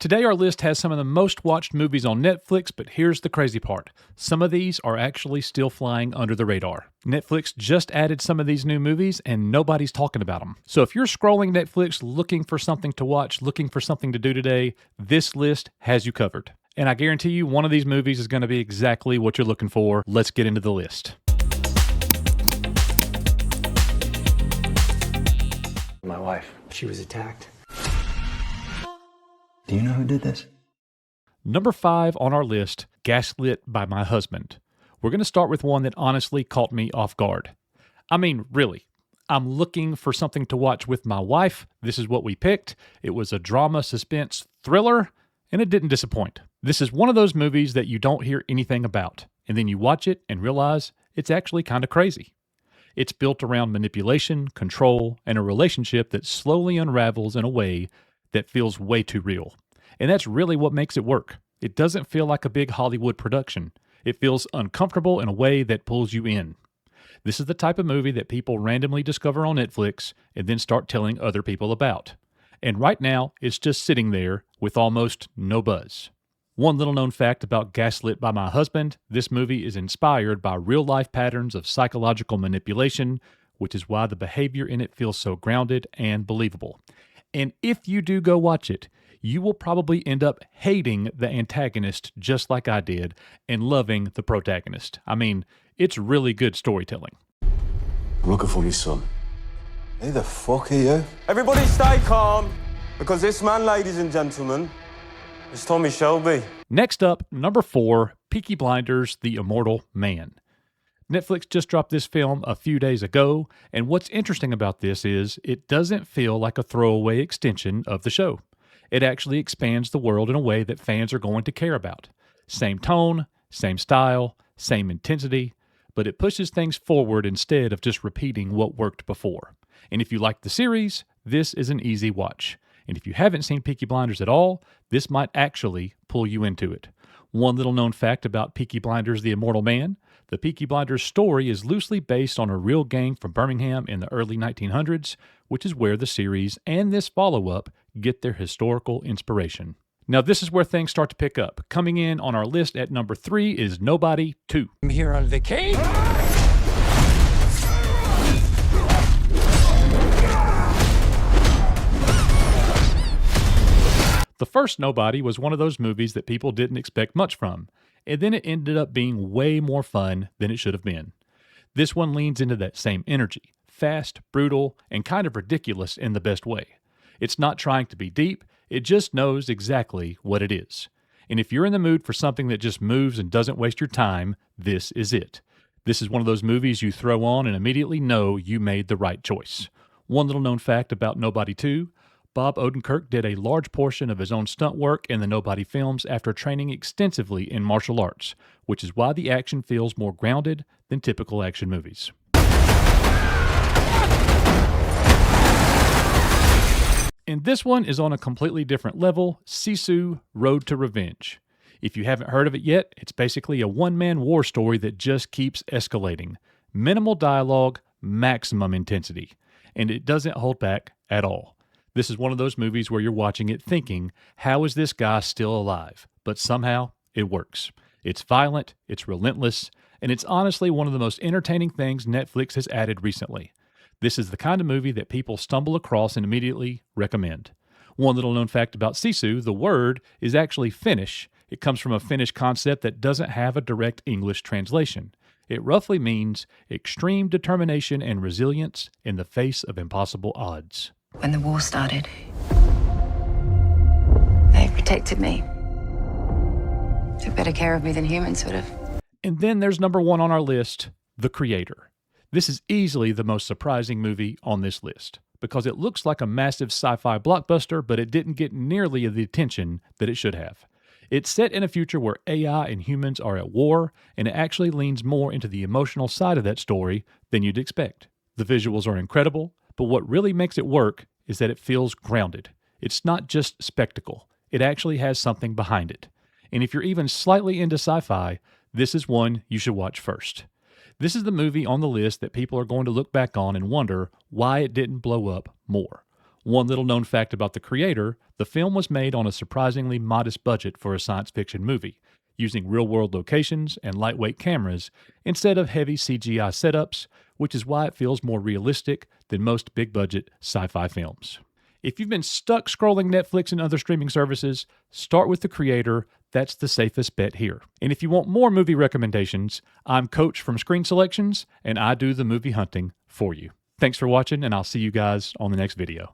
Today our list has some of the most watched movies on Netflix, but here's the crazy part. Some of these are actually still flying under the radar. Netflix just added some of these new movies and nobody's talking about them. So if you're scrolling Netflix looking for something to watch, looking for something to do today, this list has you covered. And I guarantee you one of these movies is going to be exactly what you're looking for. Let's get into the list. My wife, she was attacked. Do you know who did this? Number 5 on our list, Gaslit by My Husband. We're going to start with one that honestly caught me off guard. I mean, really. I'm looking for something to watch with my wife. This is what we picked. It was a drama, suspense, thriller, and it didn't disappoint. This is one of those movies that you don't hear anything about, and then you watch it and realize it's actually kind of crazy. It's built around manipulation, control, and a relationship that slowly unravels in a way that feels way too real. And that's really what makes it work. It doesn't feel like a big Hollywood production. It feels uncomfortable in a way that pulls you in. This is the type of movie that people randomly discover on Netflix and then start telling other people about. And right now, it's just sitting there with almost no buzz. One little known fact about Gaslit by My Husband, this movie is inspired by real-life patterns of psychological manipulation, which is why the behavior in it feels so grounded and believable. And if you do go watch it, you will probably end up hating the antagonist just like I did and loving the protagonist. I mean, it's really good storytelling. I'm looking for your son. Who the fuck are you? Everybody stay calm, because this man, ladies and gentlemen, is Tommy Shelby. Next up, number 4, Peaky Blinders, The Immortal Man. Netflix just dropped this film a few days ago, and what's interesting about this is it doesn't feel like a throwaway extension of the show. It actually expands the world in a way that fans are going to care about. Same tone, same style, same intensity, but it pushes things forward instead of just repeating what worked before. And if you like the series, this is an easy watch. And if you haven't seen Peaky Blinders at all, this might actually pull you into it. One little known fact about Peaky Blinders, The Immortal Man, the Peaky Blinders story is loosely based on a real gang from Birmingham in the early 1900s, which is where the series and this follow-up get their historical inspiration. Now this is where things start to pick up. Coming in on our list at number 3 is Nobody 2. I'm here on vacation. The first Nobody was one of those movies that people didn't expect much from, and then it ended up being way more fun than it should have been. This one leans into that same energy, fast, brutal, and kind of ridiculous in the best way. It's not trying to be deep, it just knows exactly what it is. And if you're in the mood for something that just moves and doesn't waste your time, this is it. This is one of those movies you throw on and immediately know you made the right choice. One little known fact about Nobody 2, Bob Odenkirk did a large portion of his own stunt work in the Nobody films after training extensively in martial arts, which is why the action feels more grounded than typical action movies. And this one is on a completely different level, Sisu, Road to Revenge. If you haven't heard of it yet, it's basically a one-man war story that just keeps escalating. Minimal dialogue, maximum intensity. And it doesn't hold back at all. This is one of those movies where you're watching it thinking, how is this guy still alive? But somehow, it works. It's violent, it's relentless, and it's honestly one of the most entertaining things Netflix has added recently. This is the kind of movie that people stumble across and immediately recommend. One little known fact about Cisu, the word is actually Finnish. It comes from a Finnish concept that doesn't have a direct English translation. It roughly means extreme determination and resilience in the face of impossible odds. When the war started, they protected me. Took better care of me than humans would have. And then there's number 1 on our list, The Creator. This is easily the most surprising movie on this list because it looks like a massive sci-fi blockbuster, but it didn't get nearly the attention that it should have. It's set in a future where AI and humans are at war, and it actually leans more into the emotional side of that story than you'd expect. The visuals are incredible, but what really makes it work is that it feels grounded. It's not just spectacle. It actually has something behind it. And if you're even slightly into sci-fi, this is one you should watch first. This is the movie on the list that people are going to look back on and wonder why it didn't blow up more. One little known fact about the creator, the film was made on a surprisingly modest budget for a science fiction movie, using real-world locations and lightweight cameras instead of heavy CGI setups, which is why it feels more realistic than most big-budget sci-fi films. If you've been stuck scrolling Netflix and other streaming services, start with the creator. That's the safest bet here. And if you want more movie recommendations, I'm Coach from Screen Selections, and I do the movie hunting for you. Thanks for watching, and I'll see you guys on the next video.